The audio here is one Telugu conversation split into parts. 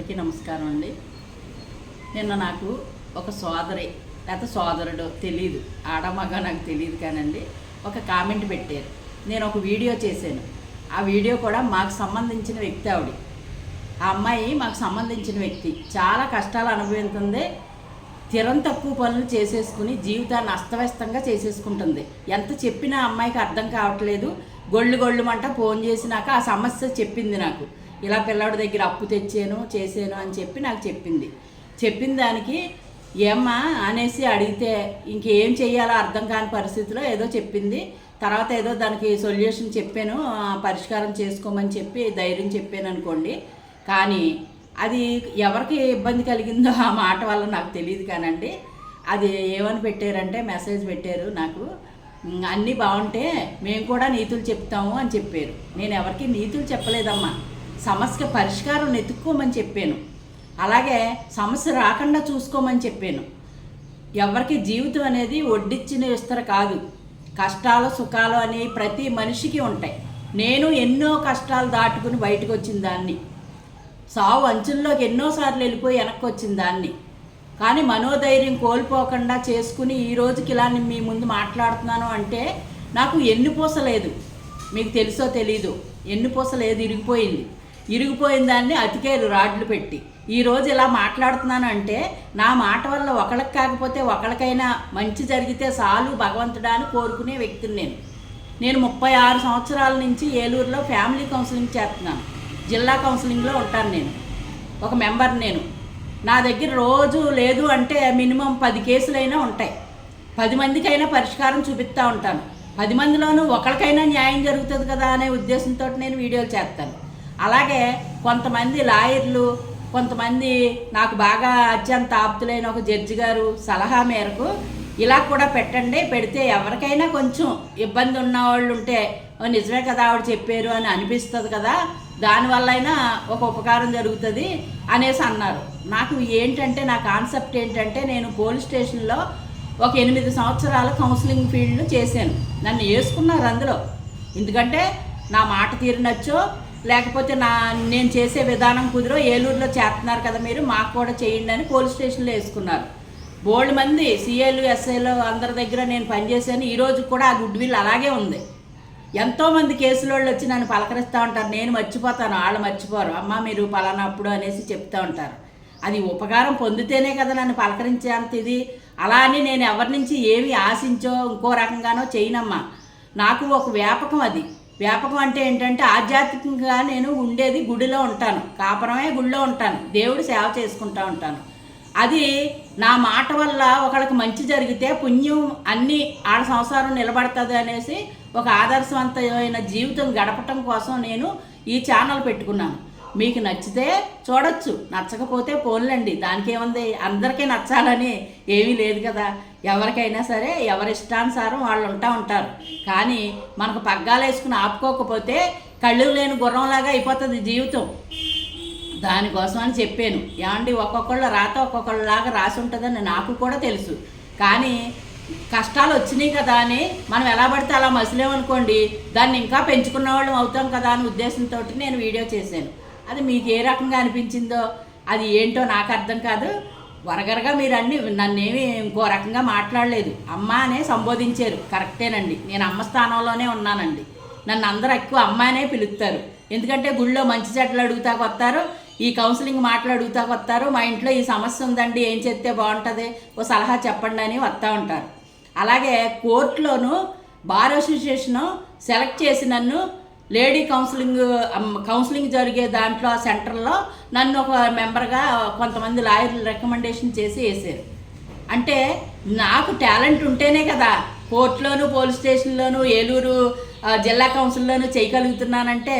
అందరికీ నమస్కారం అండి. నిన్న నాకు ఒక సోదరి లేకపోతే సోదరుడు తెలియదు, ఆడమగ నాకు తెలియదు కానండి, ఒక కామెంట్ పెట్టారు. నేను ఒక వీడియో చేశాను. ఆ వీడియో కూడా మాకు సంబంధించిన వ్యక్తి ఆవిడ. ఆ అమ్మాయి మాకు సంబంధించిన వ్యక్తి చాలా కష్టాలు అనుభవిస్తుంది. తీరం తక్కువ పనులు చేసేసుకుని జీవితాన్ని అస్తవ్యస్తంగా చేసేసుకుంటుంది. ఎంత చెప్పినా అమ్మాయికి అర్థం కావట్లేదు. గొళ్ళుమంట ఫోన్ చేసినాక ఆ సమస్య చెప్పింది నాకు. ఇలా పిల్లాడి దగ్గర అప్పు చేసాను అని చెప్పి నాకు చెప్పింది. చెప్పిన దానికి ఏమ్మా అనేసి అడిగితే ఇంకేం చెయ్యాలో అర్థం కాని పరిస్థితిలో ఏదో చెప్పింది. తర్వాత ఏదో దానికి సొల్యూషన్ చెప్పాను, పరిష్కారం చేసుకోమని చెప్పి ధైర్యం చెప్పాను అనుకోండి. కానీ అది ఎవరికి ఇబ్బంది కలిగిందో ఆ మాట వల్ల నాకు తెలియదు కానండి. అది ఏమని పెట్టారంటే మెసేజ్ పెట్టారు నాకు, అన్నీ బాగుంటే మేము కూడా నీతులు చెప్తాము అని చెప్పారు. నేను ఎవరికి నీతులు చెప్పలేదమ్మా, సమస్య పరిష్కారం వెతుక్కోమని చెప్పాను. అలాగే సమస్య రాకుండా చూసుకోమని చెప్పాను. ఎవరికి జీవితం అనేది వడ్డిచ్చిన విస్తర కాదు. కష్టాలు సుఖాలు అనేవి ప్రతి మనిషికి ఉంటాయి. నేను ఎన్నో కష్టాలు దాటుకుని బయటకు వచ్చిన దాన్ని, సావు అంచుల్లోకి ఎన్నోసార్లు వెళ్ళిపోయి వెనక్కి వచ్చిన దాన్ని. కానీ మనోధైర్యం కోల్పోకుండా చేసుకుని ఈ రోజుకి ఇలా మీ ముందు మాట్లాడుతున్నాను అంటే నాకు ఎన్నుపూస లేదు. మీకు తెలుసో తెలీదు, ఎన్నుపూస లేదు, ఇరిగిపోయిన దాన్ని అతికేరు రాడ్లు పెట్టి. ఈరోజు ఇలా మాట్లాడుతున్నాను అంటే నా మాట వల్ల ఒకళ్ళకి కాకపోతే ఒకళ్ళకైనా మంచి జరిగితే చాలు భగవంతుడా అని కోరుకునే వ్యక్తిని నేను 36 సంవత్సరాల నుంచి ఏలూరులో ఫ్యామిలీ కౌన్సిలింగ్ చేస్తున్నాను. జిల్లా కౌన్సిలింగ్లో ఉంటాను. నేను ఒక మెంబర్. నా దగ్గర రోజు లేదు అంటే మినిమం 10 కేసులైనా ఉంటాయి. 10 మందికైనా పరిష్కారం చూపిస్తూ ఉంటాను. 10 మందిలోనూ ఒకరికైనా న్యాయం జరుగుతుంది కదా అనే ఉద్దేశంతో నేను వీడియోలు చేస్తాను. అలాగే కొంతమంది లాయర్లు, కొంతమంది నాకు బాగా అత్యంత ఆప్తులైన ఒక జడ్జి గారు సలహా మేరకు ఇలా కూడా పెట్టండి, పెడితే ఎవరికైనా కొంచెం ఇబ్బంది ఉన్నవాళ్ళు ఉంటే నిజమే కదా ఆవిడ చెప్పారు అని అనిపిస్తుంది కదా, దానివల్ల అయినా ఒక ఉపకారం జరుగుతుంది అనేసి అన్నారు. నాకు ఏంటంటే నా కాన్సెప్ట్ ఏంటంటే, నేను పోలీస్ స్టేషన్లో ఒక 8 సంవత్సరాల కౌన్సిలింగ్ ఫీల్డ్ చేశాను. నన్ను వేసుకున్నారు అందులో. ఎందుకంటే నా మాట తీరు నచ్చో లేకపోతే నేను చేసే విధానం కుదిరో ఏలూరులో చేస్తున్నారు కదా మీరు, మాకు కూడా చేయండి అని పోలీస్ స్టేషన్లో వేసుకున్నారు. బోల్డ్ మంది సిఐలు ఎస్ఐలు అందరి దగ్గర నేను పనిచేశాను. ఈరోజు కూడా ఆ గుడ్ విల్ అలాగే ఉంది. ఎంతోమంది కేసుల వాళ్ళు వచ్చి నన్ను పలకరిస్తూ ఉంటారు. నేను మర్చిపోతాను, వాళ్ళు మర్చిపోరు. అమ్మ మీరు పలానప్పుడు అనేసి చెప్తూ ఉంటారు. అది ఉపకారం పొందితేనే కదా నన్ను పలకరించేంత ఇది. అలా అని నేను ఎవరి నుంచి ఏమి ఆశించో ఇంకో రకంగానో చేయనమ్మా. నాకు ఒక వ్యాపకం. అది వ్యాపకం అంటే ఏంటంటే ఆధ్యాత్మికంగా నేను ఉండేది గుడిలో ఉంటాను, కాపురమే గుడిలో ఉంటాను, దేవుడు సేవ చేసుకుంటూ ఉంటాను. అది నా మాట వల్ల ఒకళ్ళకి మంచి జరిగితే పుణ్యం అన్నీ ఆడ సంసారం నిలబడుతుంది అనేసి ఒక ఆదర్శవంతమైన జీవితం గడపటం కోసం నేను ఈ ఛానల్ పెట్టుకున్నాను. మీకు నచ్చితే చూడొచ్చు, నచ్చకపోతే పోన్లండి, దానికి ఏముంది. అందరికీ నచ్చాలని ఏమీ లేదు కదా. ఎవరికైనా సరే ఎవరి ఇష్టానుసారం వాళ్ళు ఉంటారు. కానీ మనకు పగ్గాలు వేసుకుని ఆపుకోకపోతే కళ్ళు లేని గుర్రంలాగా అయిపోతుంది జీవితం. దానికోసం అని చెప్పాను. ఏమండి, ఒక్కొక్కళ్ళ రాత ఒక్కొక్కళ్ళలాగా రాసి ఉంటుందని నాకు కూడా తెలుసు. కానీ కష్టాలు వచ్చినాయి కదా అని మనం ఎలా పడితే అలా మసిలేమనుకోండి, దాన్ని ఇంకా పెంచుకున్న వాళ్ళం అవుతాం కదా అని ఉద్దేశంతో నేను వీడియో చేశాను. అది మీకు ఏ రకంగా అనిపించిందో అది ఏంటో నాకు అర్థం కాదు. వరగరగా మీరు నన్నేమి ఇంకో రకంగా మాట్లాడలేదు. అమ్మ అనే సంబోధించారు, కరెక్టేనండి. నేను అమ్మ స్థానంలోనే ఉన్నానండి. నన్ను అందరూ ఎక్కువ అమ్మ అనే పిలుస్తారు. ఎందుకంటే గుళ్ళో మంచి చెట్లు అడుగుతాకు వస్తారు, ఈ కౌన్సిలింగ్ మాటలు అడుగుతాకు వస్తారు, మా ఇంట్లో ఈ సమస్య ఉందండి ఏం చేస్తే బాగుంటుంది ఓ సలహా చెప్పండి అని వస్తూ ఉంటారు. అలాగే కోర్టులోనూ బార్ అసోసియేషను సెలెక్ట్ చేసి నన్ను లేడీ కౌన్సిలింగ్ జరిగే దాంట్లో సెంటర్లో నన్ను ఒక మెంబర్గా కొంతమంది లాయర్లు రికమెండేషన్ చేసి వేసారు. అంటే నాకు టాలెంట్ ఉంటేనే కదా కోర్టులోను పోలీస్ స్టేషన్లోను ఏలూరు జిల్లా కౌన్సిల్లోనూ చేయగలుగుతున్నానంటే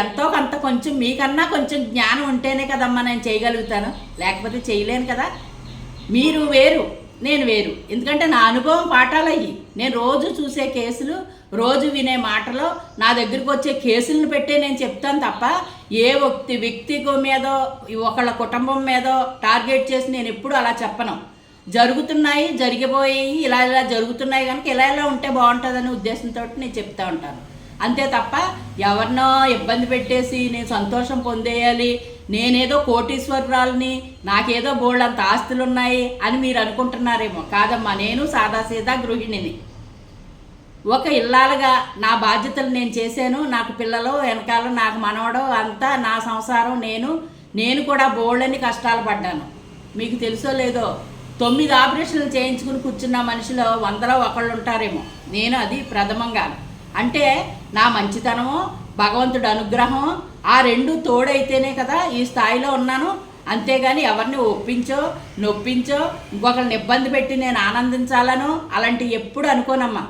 ఎంతో కొంత కొంచెం మీకన్నా కొంచెం జ్ఞానం ఉంటేనే కదమ్మా నేను చేయగలుగుతాను, లేకపోతే చేయలేను కదా. మీరు వేరు, నేను వేరు. ఎందుకంటే నా అనుభవం పాఠాలు అయ్యి, నేను రోజు చూసే కేసులు, రోజు వినే మాటలో నా దగ్గరికి వచ్చే కేసులను పెట్టే నేను చెప్తాను తప్ప ఏ వ్యక్తి మీదో ఒకళ్ళ కుటుంబం మీదో టార్గెట్ చేసి నేను ఎప్పుడు అలా చెప్పను. జరుగుతున్నాయి, జరిగిపోయాయి, ఇలా జరుగుతున్నాయి కనుక ఇలా ఉంటే బాగుంటుందనే ఉద్దేశంతో నేను చెప్తూ ఉంటాను. అంతే తప్ప ఎవరినో ఇబ్బంది పెట్టేసి నేను సంతోషం పొందేయాలి, నేనేదో కోటీశ్వరురాలని, నాకేదో బోళ్ళంత ఆస్తులు ఉన్నాయి అని మీరు అనుకుంటున్నారేమో. కాదమ్మా, నేను సాదాసీదా గృహిణిని. ఒక ఇల్లాలుగా నా బాధ్యతలు నేను చేశాను. నాకు పిల్లలు వెనకాల, నాకు మనవడు అంతా, నా సంసారం, నేను కూడా బోళ్ళని కష్టాలు పడ్డాను. మీకు తెలుసో లేదో 9 ఆపరేషన్లు చేయించుకుని కూర్చున్న మనిషిలో 100లో ఒకళ్ళు ఉంటారేమో. నేను అది ప్రథమంగా. అంటే నా మంచితనమో భగవంతుడు అనుగ్రహం ఆ రెండు తోడైతేనే కదా ఈ స్థాయిలో ఉన్నాను. అంతేగాని ఎవరిని ఒప్పించో నొప్పించో ఇంకొకరిని ఇబ్బంది పెట్టి నేను ఆనందించాలను అలాంటివి ఎప్పుడు అనుకోనమ్మా.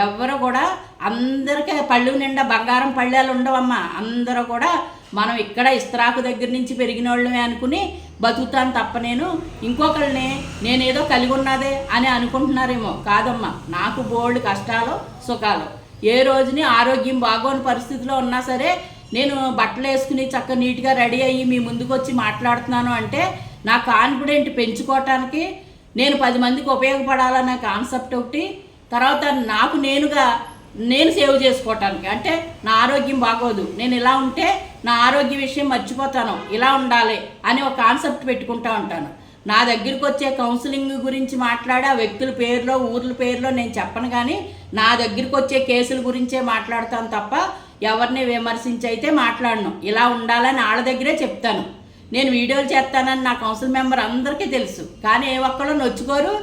ఎవరు కూడా అందరికీ పళ్ళు నిండా బంగారం పళ్ళాలు ఉండవమ్మా. అందరూ కూడా మనం ఇక్కడ ఇస్త్రాకు దగ్గర నుంచి పెరిగిన వాళ్ళమే అనుకుని బతుకుతాను తప్ప నేను ఇంకొకరిని నేనేదో కలిగి ఉన్నదే అని అనుకుంటున్నారేమో. కాదమ్మా, నాకు బోల్డ్ కష్టాలు సుఖాలు. ఏ రోజుని ఆరోగ్యం బాగోని పరిస్థితిలో ఉన్నా సరే నేను బట్టలు వేసుకుని చక్కగా నీట్గా రెడీ అయ్యి మీ ముందుకు వచ్చి మాట్లాడుతున్నాను అంటే నా కాన్ఫిడెంట్ పెంచుకోవటానికి, నేను 10 మందికి ఉపయోగపడాలన్న కాన్సెప్ట్ ఒకటి, తర్వాత నాకు నేను సేవ్ చేసుకోవటానికి. అంటే నా ఆరోగ్యం బాగోదు, నేను ఇలా ఉంటే నా ఆరోగ్య విషయం మర్చిపోతాను, ఇలా ఉండాలి అని ఒక కాన్సెప్ట్ పెట్టుకుంటూ ఉంటాను. నా దగ్గరికి వచ్చే కౌన్సిలింగ్ గురించి మాట్లాడే ఆ వ్యక్తుల పేరులో ఊర్ల పేరులో నేను చెప్పను, కానీ నా దగ్గరికి వచ్చే కేసుల గురించే మాట్లాడతాను తప్ప ఎవరిని విమర్శించి అయితే మాట్లాడను. ఇలా ఉండాలని వాళ్ళ దగ్గరే చెప్తాను. నేను వీడియోలు చేస్తానని నా కౌన్సిల్ మెంబర్ అందరికీ తెలుసు, కానీ ఏ ఒక్కళ్ళు నొచ్చుకోరు.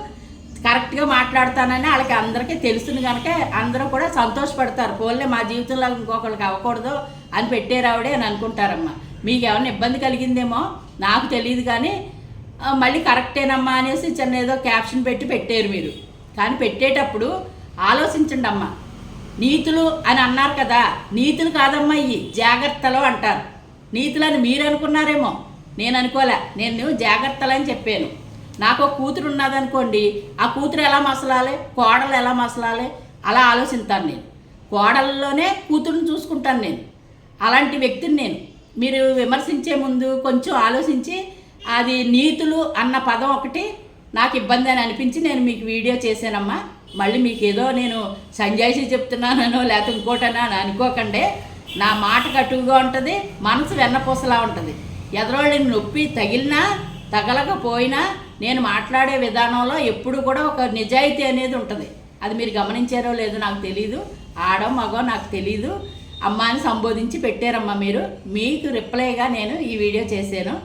కరెక్ట్గా మాట్లాడతానని వాళ్ళకి అందరికీ తెలుసును కనుక అందరూ కూడా సంతోషపడతారు. పోలే మా జీవితంలో ఇంకొకరికి అవ్వకూడదు అని పెట్టేరావిడే అని అనుకుంటారమ్మా. మీకు ఏమైనా ఇబ్బంది కలిగిందేమో నాకు తెలియదు, కానీ మళ్ళీ కరెక్టేనమ్మా అనేసి చిన్న ఏదో క్యాప్షన్ పెట్టారు మీరు. కానీ పెట్టేటప్పుడు ఆలోచించండి అమ్మా. నీతులు అని అన్నారు కదా, నీతులు కాదమ్మా ఇవి, జాగ్రత్తలు అంటారు. నీతులని మీరు అనుకున్నారేమో, నేను అనుకోలే. నేను జాగ్రత్తలు అని చెప్పాను. నాకు ఒక కూతురు ఉన్నదనుకోండి, ఆ కూతురు ఎలా మసలాలి, కోడలు ఎలా మసలాలి అలా ఆలోచిస్తాను నేను. కోడల్లోనే కూతురుని చూసుకుంటాను నేను. అలాంటి వ్యక్తిని నేను. మీరు విమర్శించే ముందు కొంచెం ఆలోచించి, అది నీతులు అన్న పదం ఒకటి నాకు ఇబ్బంది అని అనిపించి నేను మీకు వీడియో చేశానమ్మా. మళ్ళీ మీకు ఏదో నేను సంజాయిషి చెప్తున్నానో లేకపోతే ఇంకోటనా అని అనుకోకండి. నా మాట కటువుగా ఉంటుంది, మనసు వెన్నపూసలా ఉంటుంది. ఎదరోళ్ళని నొప్పి తగిలినా తగలకపోయినా నేను మాట్లాడే విధానంలో ఎప్పుడు కూడా ఒక నిజాయితీ అనేది ఉంటుంది. అది మీరు గమనించారో లేదో నాకు తెలీదు, ఆడో మగో నాకు తెలీదు. అమ్మాని సంబోధించి పెట్టారమ్మా మీరు. మీకు రిప్లైగా నేను ఈ వీడియో చేశాను.